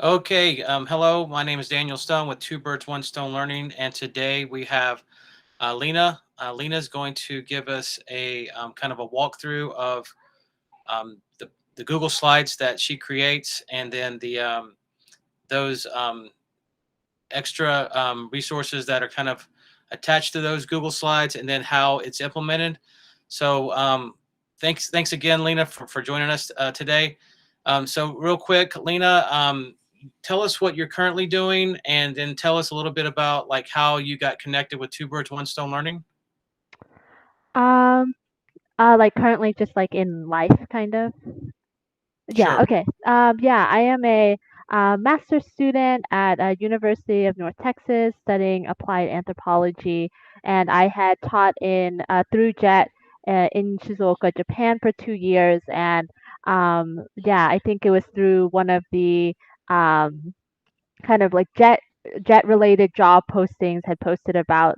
Okay, hello. My name is Daniel Stone with Two Birds, One Stone Learning, and today we have Lena. Lena is going to give us a kind of a walkthrough of the Google Slides that she creates, and then the those extra resources that are kind of attached to those Google Slides, and then how it's implemented. So, thanks again, Lena, for joining us today. So, real quick, Lena, tell us what you're currently doing, and then tell us a little bit about like how you got connected with Two Birds, One Stone Learning. Um, like currently just like in life kind of. Yeah, Sure. okay. Yeah, I am a master's student at University of North Texas studying applied anthropology, and I had taught in through JET in Shizuoka, Japan for 2 years, and yeah, I think it was through one of the um, kind of like jet related job postings had posted about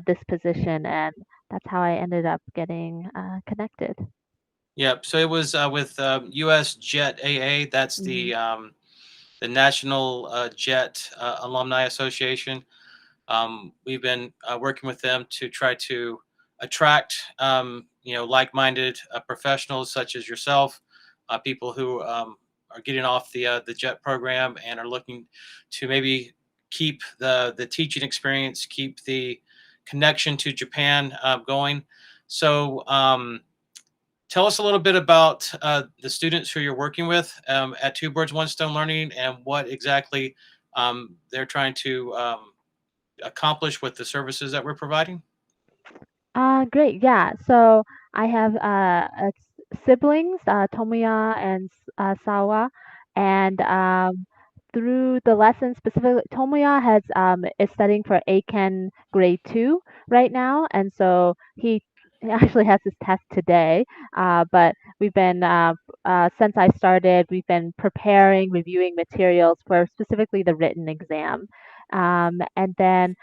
this position, and that's how I ended up getting connected. Yep. So it was with U.S. Jet AA. That's Hmm. the National Jet Alumni Association. We've been working with them to try to attract, like-minded professionals such as yourself, people who are getting off the JET program and are looking to maybe keep the teaching experience, keep the connection to Japan going. So, tell us a little bit about the students who you're working with at Two Birds, One Stone Learning, and what exactly they're trying to accomplish with the services that we're providing? Great. Yeah. So I have siblings, Tomoya and Sawa, and through the lesson specifically, Tomoya has is studying for Aiken grade 2 right now, and so he actually has his test today. But we've been since I started, we've been preparing, reviewing materials for specifically the written exam. And then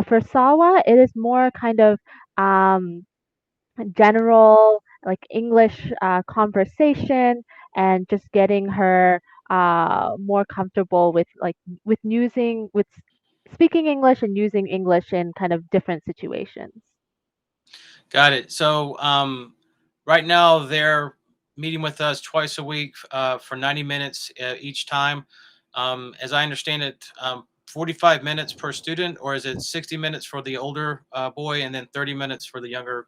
for Sawa, it is more kind of um, general like English conversation and just getting her more comfortable with with speaking English and using English in kind of different situations. Got it. So right now they're meeting with us twice a week for 90 minutes each time. As I understand it, 45 minutes per student, or is it 60 minutes for the older boy and then 30 minutes for the younger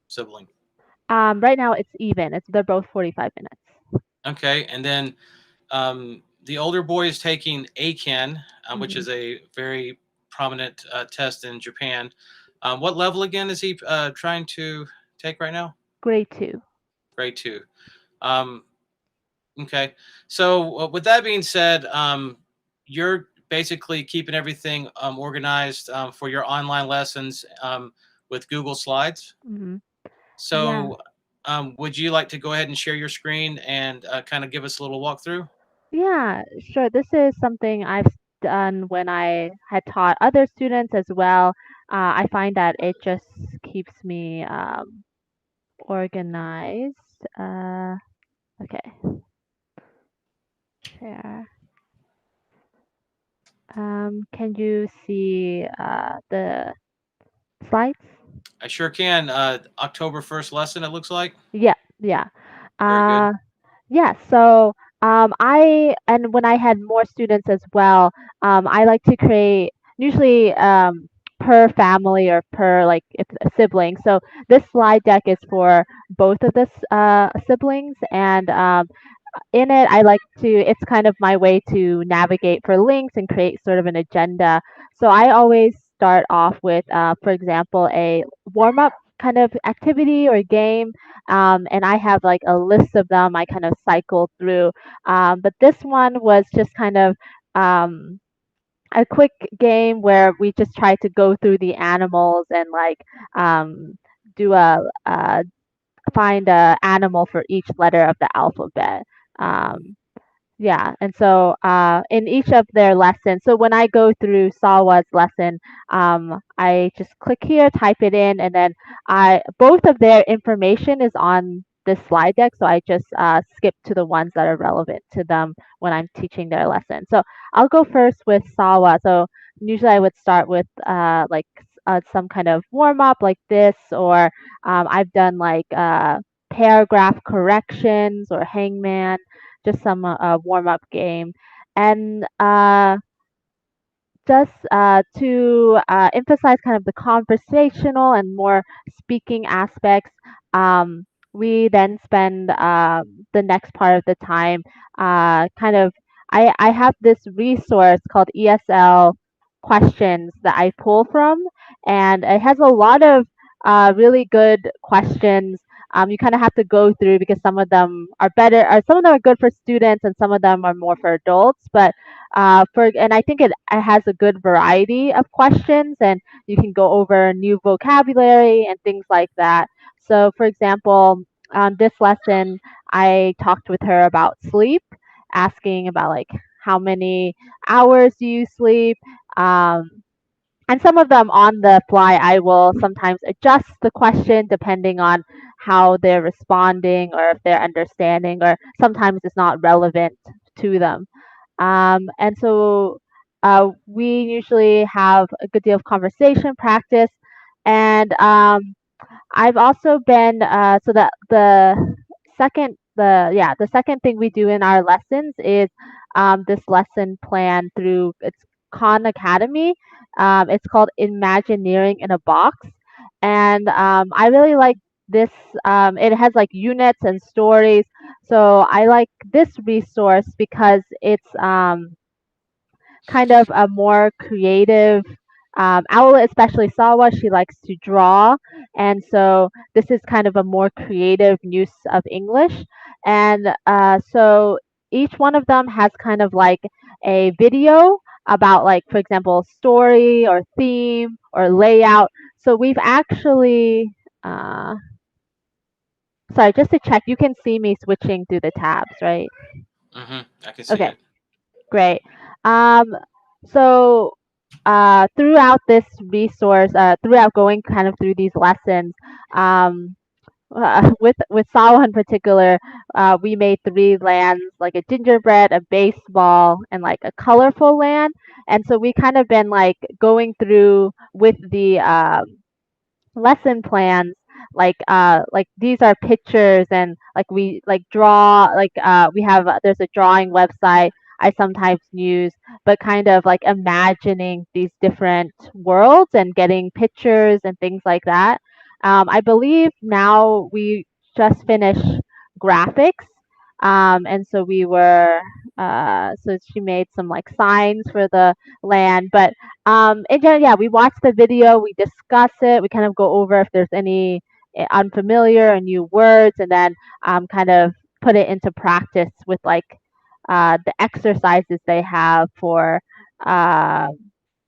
sibling? Right now it's even. It's they're both 45 minutes. Okay. And then the older boy is taking ACAN, which Hmm. is a very prominent test in Japan. What level again is he trying to take right now? Grade 2. Grade two. Um, okay. So with that being said, you're basically keeping everything organized for your online lessons with Google Slides. Hmm. Yeah. So would you like to go ahead and share your screen and kind of give us a little walkthrough? Yeah, sure. This is something I've done when I had taught other students as well. I find that it just keeps me organized. Okay, share. Can you see the slides? I sure can. October 1st lesson, it looks like. Yeah, yeah. Very good. Uh, Yeah, so I and when I had more students as well, I like to create usually per family or per like if a sibling. So this slide deck is for both of the siblings, and in it, I like to, it's kind of my way to navigate for links and create sort of an agenda. So I always start off with, for example, a warm up kind of activity or game. And I have like a list of them I kind of cycle through. But this one was just kind of um, a quick game where we just try to go through the animals and like um, do find a animal for each letter of the alphabet. Um, yeah, and so in each of their lessons, so when I go through Sawa's lesson, I just click here, type it in, and then I both of their information is on. this slide deck, so I just skip to the ones that are relevant to them when I'm teaching their lesson. So I'll go first with Sawa. So usually I would start with some kind of warm up like this, or I've done like paragraph corrections or hangman, just some warm up game. And just to emphasize kind of the conversational and more speaking aspects, we then spend the next part of the time kind of. I have this resource called ESL questions that I pull from, and it has a lot of really good questions. You kind of have to go through because some of them are better, or some of them are good for students, and some of them are more for adults. But and I think it has a good variety of questions, and you can go over new vocabulary and things like that. So, for example, on this lesson, I talked with her about sleep, asking about like how many hours do you sleep. Um, and some of them on the fly, I will sometimes adjust the question depending on how they're responding or if they're understanding, or sometimes it's not relevant to them. And so we usually have a good deal of conversation practice. And I've also been so that the second thing we do in our lessons is this lesson plan through it's Khan Academy. It's called Imagineering in a Box, and I really like this. It has like units and stories, so I like this resource because it's kind of a more creative outlet, especially Sawa. She likes to draw. And so this is kind of a more creative use of English. And so each one of them has kind of like a video about, like, for example, story or theme or layout. So we've actually, uh, sorry, just to check, you can see me switching through the tabs, right? I can see Okay, it. great. Um, so throughout this resource, throughout going kind of through these lessons, um, with Sawa in particular, we made three lands, like a gingerbread, a baseball, and like a colorful land. And so we kind of been like going through with the lesson plans, like these are pictures, and like we like draw, like we have there's a drawing website I sometimes use, but kind of like imagining these different worlds and getting pictures and things like that. I believe now we just finished graphics, and so we were so she made some like signs for the land. But and yeah, we watch the video, we discuss it, we kind of go over if there's any unfamiliar or new words, and then kind of put it into practice with like the exercises they have for uh,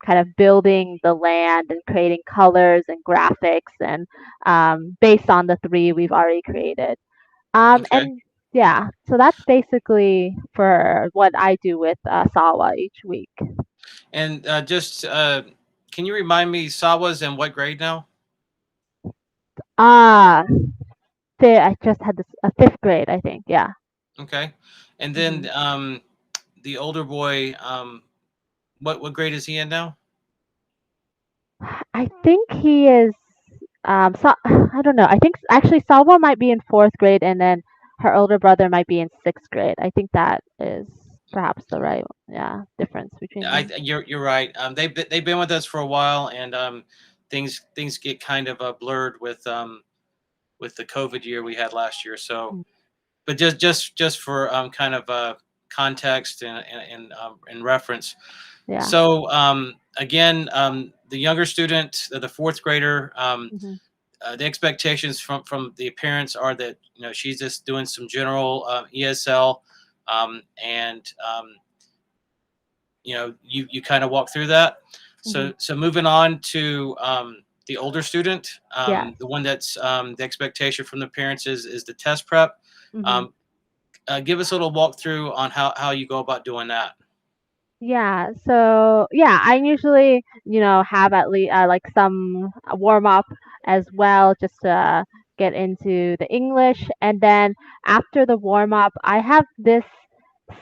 kind of building the land and creating colors and graphics, and based on the three we've already created. Okay. And yeah, so that's basically for what I do with Sawa each week. And just can you remind me, Sawa's in what grade now? Ah, I just had this fifth grade, I think. Yeah. Okay. And hmm then the older boy, what grade is he in now? I think he is. So I don't know. I think actually Salwa might be in fourth grade, and then her older brother might be in sixth grade. I think that is perhaps the right, yeah, difference between them. You're right. They've been with us for a while, and things get kind of blurred with the COVID year we had last year. So, Mm. but just for kind of context and reference. Yeah. So again, the younger student, the fourth grader, hmm the expectations from the parents are that she's just doing some general ESL, and you kind of walk through that. hmm So moving on to the older student, Yes. the one that's the expectation from the parents is the test prep. hmm Um, give us a little walkthrough on how you go about doing that. Yeah, so yeah, I usually, have at least like some warm up as well, just get into the English. And then after the warm up, I have this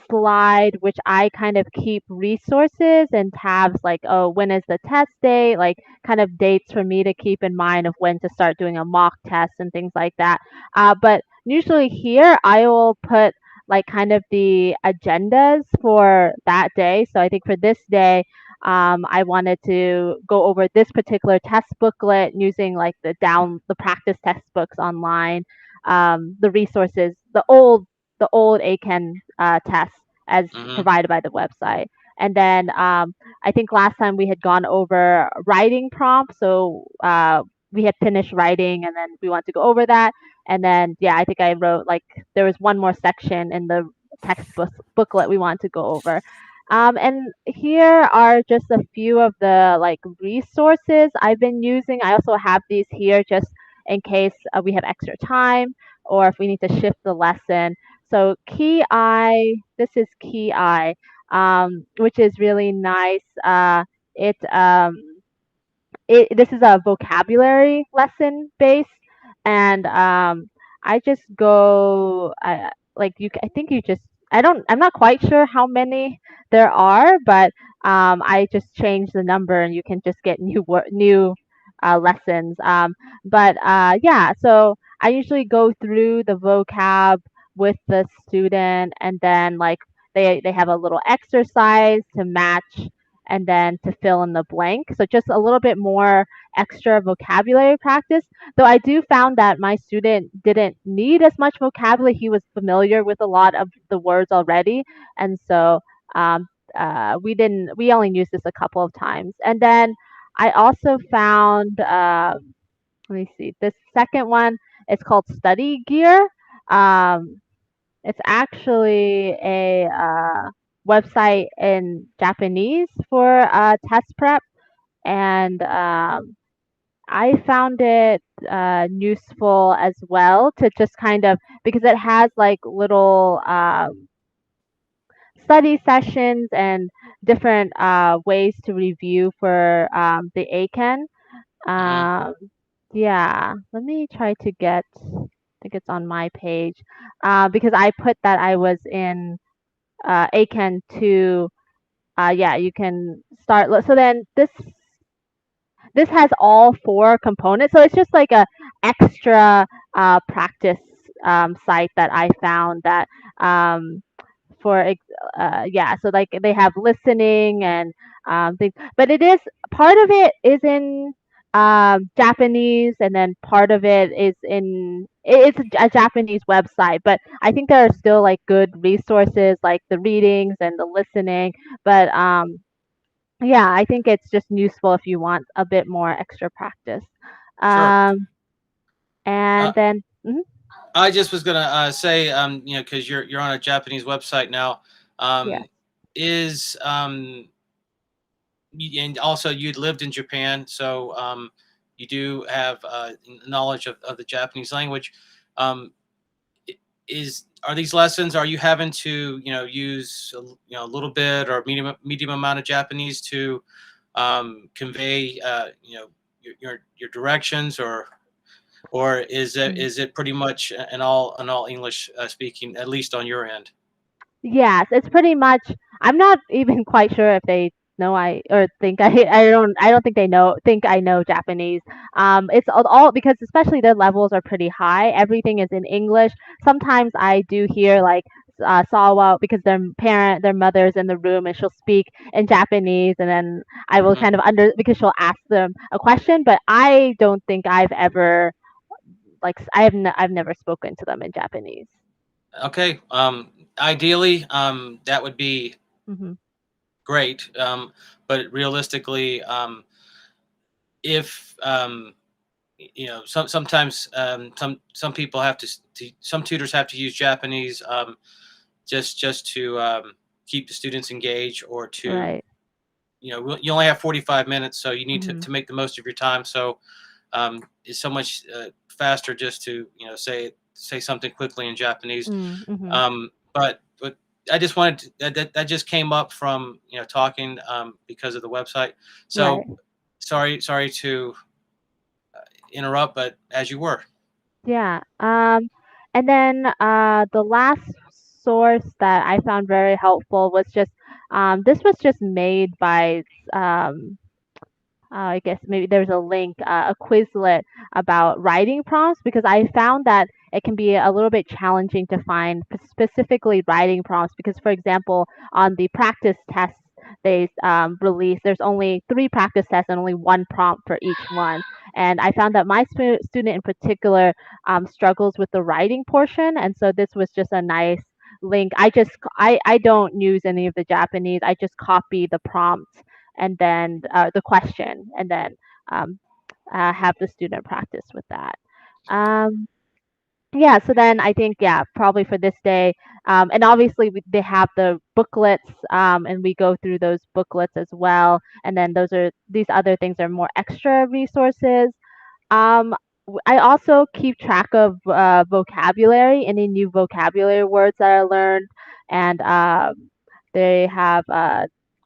slide which I kind of keep resources and tabs like, oh, when is the test date? Like, kind of dates for me to keep in mind of when to start doing a mock test and things like that. But usually here, I will put like kind of the agendas for that day. So I think for this day, I wanted to go over this particular test booklet using like the practice textbooks online, the resources, the old ACAN tests as Hmm. provided by the website. And then I think last time we had gone over writing prompts, so we had finished writing, and then we want to go over that. And then yeah, I think I wrote like there was one more section in the textbook booklet we want to go over. And here are just a few of the like resources I've been using. I also have these here just in case we have extra time or if we need to shift the lesson. So Key Eye, this is Key Eye, which is really nice. It this is a vocabulary lesson base, and I just go like I think you just I'm not quite sure how many there are, but I just change the number and you can just get new lessons. But yeah, so I usually go through the vocab with the student, and then like they have a little exercise to match and then to fill in the blank. So just a little bit more extra vocabulary practice. Though I do found that my student didn't need as much vocabulary. He was familiar with a lot of the words already, and so um, we only used this a couple of times. And then I also found let me see, this second one. It's called Study Gear. Um, it's actually a website in Japanese for test prep, and I found it useful as well to just kind of because it has like little study sessions and different ways to review for the ACAN. Hmm. Um, yeah, let me try to get. I think it's on my page because I put that I was in ACAN to yeah, you can start. So then this has all four components. So it's just like a extra practice site that I found that um, yeah, so like they have listening and things, but it is part of it is in Japanese, and then part of it is it's a Japanese website, but I think there are still like good resources like the readings and the listening. But yeah, I think it's just useful if you want a bit more extra practice. Sure. Um, and Uh, then I just was gonna say, because you're on a Japanese website now, yeah, um, is and also you'd lived in Japan, so you do have knowledge of the Japanese language. Um, is are these lessons? Are you having to use a little bit or medium amount of Japanese to convey your directions, or mm. is it pretty much an all English speaking, at least on your end? Yes, it's pretty much. I'm not even quite sure if they know I or think I don't think they think I know Japanese. It's all because especially their levels are pretty high. Everything is in English. Sometimes I do hear like Sawa because their mother's in the room and she'll speak in Japanese, and then I will Hmm. kind of because she'll ask them a question, but I don't think I've ever like I've never spoken to them in Japanese. Okay. Ideally, that would be Hmm. great. But realistically, if sometimes some people have some tutors have to use Japanese just to keep the students engaged, or to Right. you only have 45 minutes, so you need Hmm. to make the most of your time. So it's so much faster just to say something quickly in Japanese. Mm-hmm. But I just wanted that just came up from talking because of the website. Right. So sorry to interrupt, but as you were. Yeah. And then the last source that I found very helpful was just this was just made by I guess maybe there's a link, a Quizlet about writing prompts because I found that it can be a little bit challenging to find specifically writing prompts because, for example, on the practice tests they release, there's only three practice tests and only one prompt for each one. And I found that my student in particular struggles with the writing portion, and so this was just a nice link. I don't use any of the Japanese. I just copy the prompt and then the question, and then um, have the student practice with that. Um, yeah, so then I think, yeah, probably for this day, and obviously they have the booklets, and we go through those booklets as well. And then these other things are more extra resources. Um, I also keep track of vocabulary, any new vocabulary words that I learned, and they have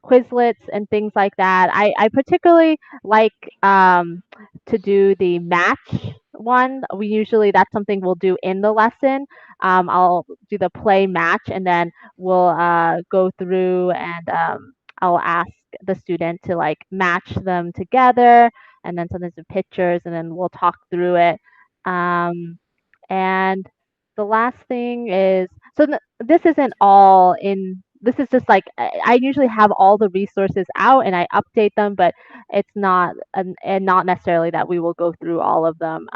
Quizlets and things like that. I particularly like to do the match one. We usually that's something we'll do in the lesson. I'll do the play match, and then we'll go through and I'll ask the student to like match them together and then sometimes with pictures, and then we'll talk through it. And the last thing is this isn't all in. This is just like I usually have all the resources out and I update them, but it's not and not necessarily that we will go through all of them.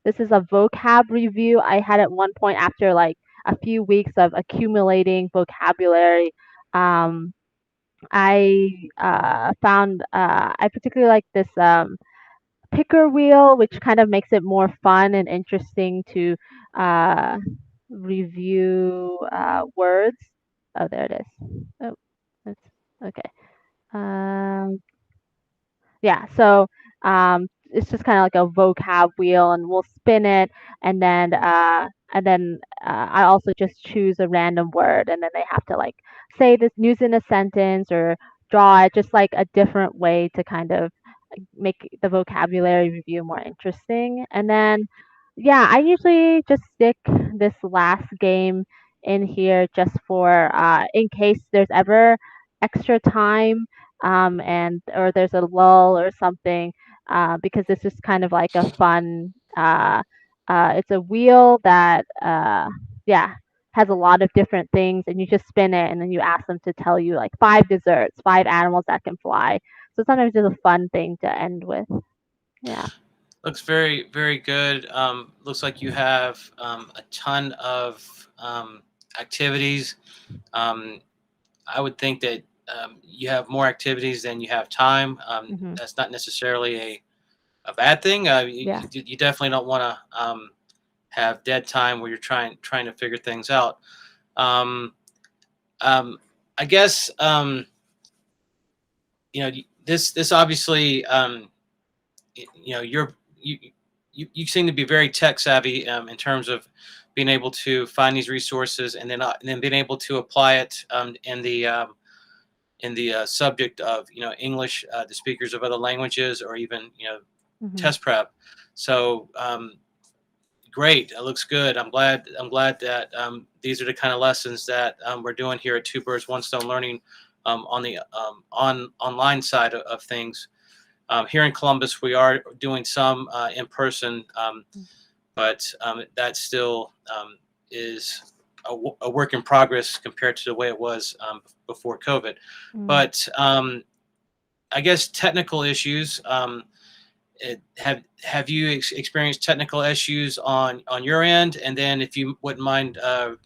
This is a vocab review I had at one point after like a few weeks of accumulating vocabulary. Um, I found I particularly like this picker wheel, which kind of makes it more fun and interesting to uh, review words. Oh, there it is. Oh, that's okay. Um, yeah, so it's just kind of like a vocab wheel, and we'll spin it, and then I also just choose a random word, and then they have to like say this, use in a sentence, or draw it, just like a different way to kind of make the vocabulary review more interesting. And then, yeah, I usually just stick this last game in here just for in case there's ever extra time and or there's a lull or something because it's just kind of like a fun. It's a wheel that yeah has a lot of different things, and you just spin it, and then you ask them to tell you like five desserts, five animals that can fly. So sometimes it's a fun thing to end with. Yeah. Looks very, very good. Looks like you have a ton of activities. Um, I would think that you have more activities than you have time. Hmm. That's not necessarily a bad thing. Yeah. You definitely don't want to have dead time where you're trying to figure things out. Um, um, I guess this obviously you you seem to be very tech savvy in terms of being able to find these resources and then being able to apply it in the subject of English to speakers of other languages or even Hmm. test prep. So great, it looks good. I'm glad that these are the kind of lessons that we're doing here at Two Birds One Stone Learning on the online side of things. Here in Columbus, we are doing some in person, but that still is a work in progress compared to the way it was before COVID. Mm. But I guess technical issues. Have you experienced technical issues on your end? And then, if you wouldn't mind,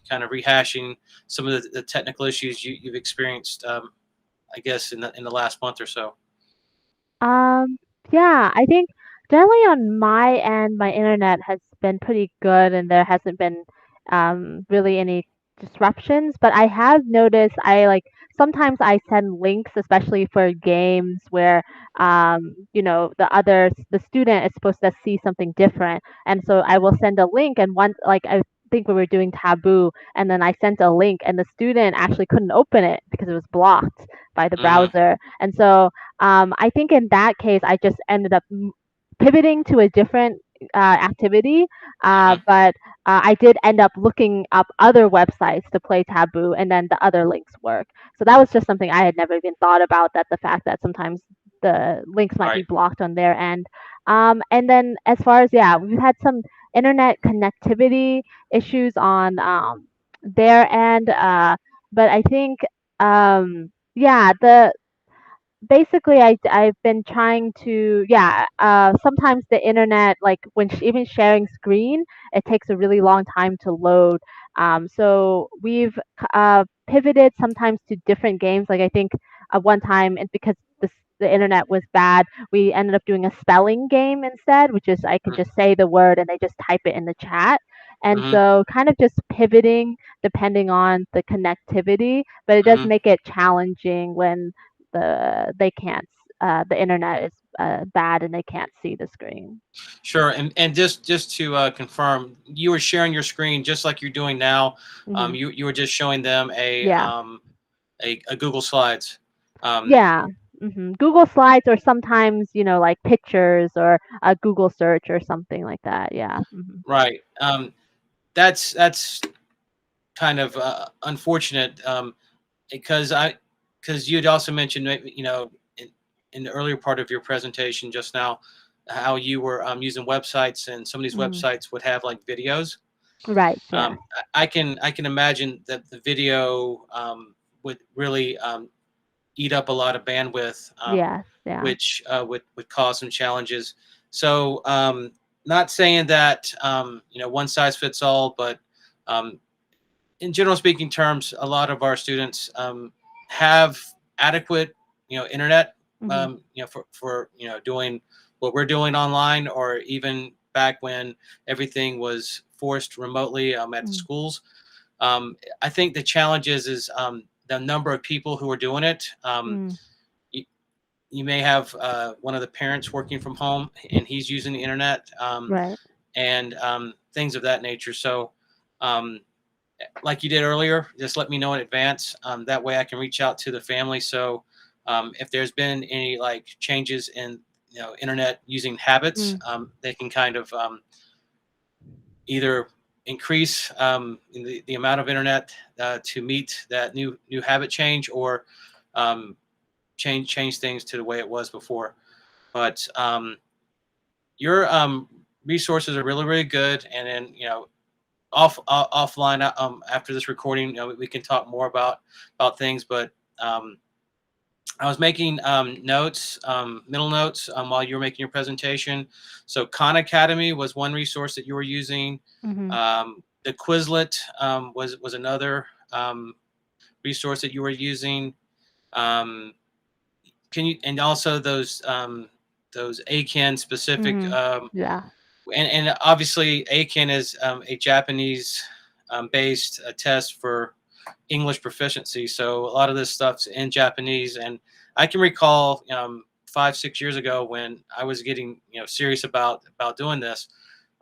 kind of rehashing some of the technical issues you've experienced, I guess in the last month or so. Um, yeah, I think generally on my end, my internet has been pretty good and there hasn't been really any disruptions. But I have noticed I like sometimes I send links, especially for games where the student is supposed to see something different. And so I will send a link and once like I think we were doing taboo and then I sent a link and the student actually couldn't open it because it was blocked by the Hmm. browser. And so I think in that case, I just ended up pivoting to a different activity, Hmm. but I did end up looking up other websites to play Taboo, and then the other links work. So that was just something I had never even thought about, that the fact that sometimes the links might be Right. blocked on their end. And then as far as, yeah, we've had some internet connectivity issues on their end, but I think yeah, the basically I've been trying to, yeah, sometimes the internet, like when even sharing screen, it takes a really long time to load. So we've pivoted sometimes to different games. Like I think one time, and because the internet was bad, we ended up doing a spelling game instead, which is I can just say the word and they just type it in the chat. And Hmm. so kind of just pivoting depending on the connectivity, but it does Hmm. make it challenging when they can't the internet is bad and they can't see the screen. Sure. And just to confirm, you were sharing your screen just like you're doing now. Hmm. You were just showing them Yeah, a Google Slides. Um, yeah. Google Slides, or sometimes like pictures or a Google search or something like that. Yeah. right. That's kind of unfortunate, because you'd also mentioned, in the earlier part of your presentation just now, how you were using websites, and some of these Hmm. websites would have like videos. Right. Yeah. I can imagine that the video would really eat up a lot of bandwidth, Yes. Yeah. which would cause some challenges. So, not saying that one size fits all, but um, in general speaking terms, a lot of our students have adequate, internet, Hmm. for doing what we're doing online, or even back when everything was forced remotely at the Mm. schools. I think the challenge is the number of people who are doing it. Mm. You, you may have one of the parents working from home and he's using the internet, Right. and things of that nature. So, um, like you did earlier, just let me know in advance. That way I can reach out to the family. So, if there's been any like changes in internet using habits, Mm. they can kind of either increase the amount of internet to meet that new habit change, or um, change things to the way it was before. But your resources are really really good, and then offline, after this recording, we can talk more about things. But um, I was making notes, middle notes, while you were making your presentation. So Khan Academy was one resource that you were using. Hmm. The Quizlet was another resource that you were using. Um, can you, and also those ACAN specific, Hmm. Yeah. and obviously ACAN is a Japanese based test for English proficiency. So a lot of this stuff's in Japanese, and I can recall 5 6 years ago when I was getting serious about doing this.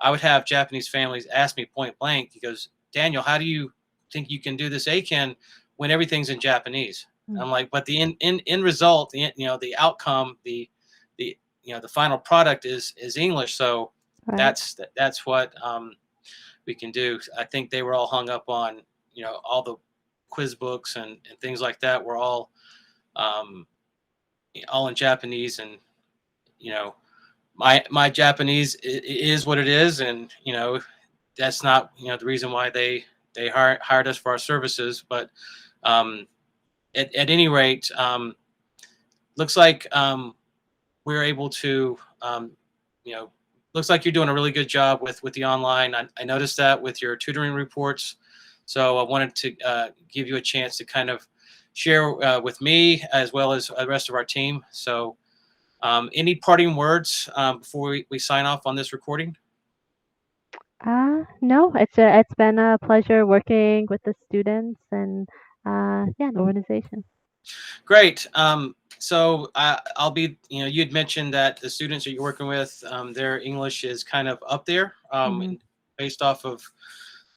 I would have Japanese families ask me point blank. He goes, Daniel, how do you think you can do this ACAN when everything's in Japanese? Mm. I'm like, but the in result, the outcome, the the final product is English. So Right. that's what we can do. I think they were all hung up on all the quiz books and things like that were um, all in Japanese, and you know my Japanese is what it is, and that's not the reason why they hired us for our services. But um, at any rate, looks like we're able to you know looks like you're doing a really good job with the online. I noticed that with your tutoring reports, so I wanted to give you a chance to kind of share with me as well as the rest of our team. So, any parting words before we sign off on this recording? No, it's been a pleasure working with the students and yeah, the organization. Great. So I'll be, you'd mentioned that the students that you're working with, their English is kind of up there, Hmm. based off of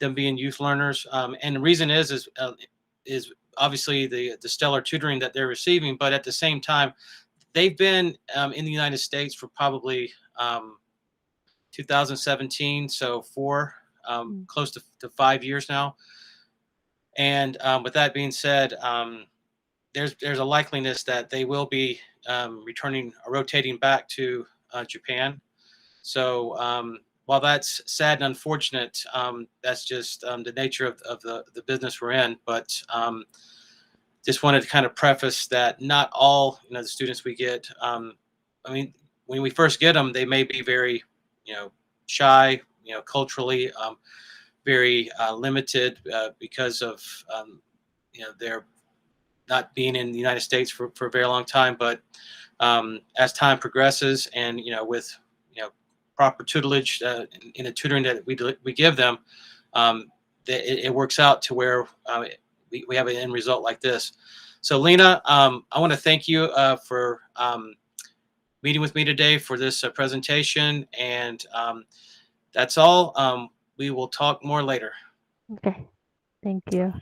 them being youth learners. And the reason is obviously the stellar tutoring that they're receiving, but at the same time, they've been in the United States for probably 2017, so Mm. close to 5 years now. And with that being said, there's a likeliness that they will be returning, rotating back to Japan. So while that's sad and unfortunate, that's just the nature of the business we're in. But just wanted to kind of preface that not all the students we get. I mean, when we first get them, they may be very shy, culturally very limited because of their not being in the United States for a very long time. But as time progresses, and with you know proper tutelage in the tutoring that we give them, um, it works out to where we have an end result like this. So Lena, I want to thank you for meeting with me today for this presentation, and that's all. We will talk more later. Okay. Thank you.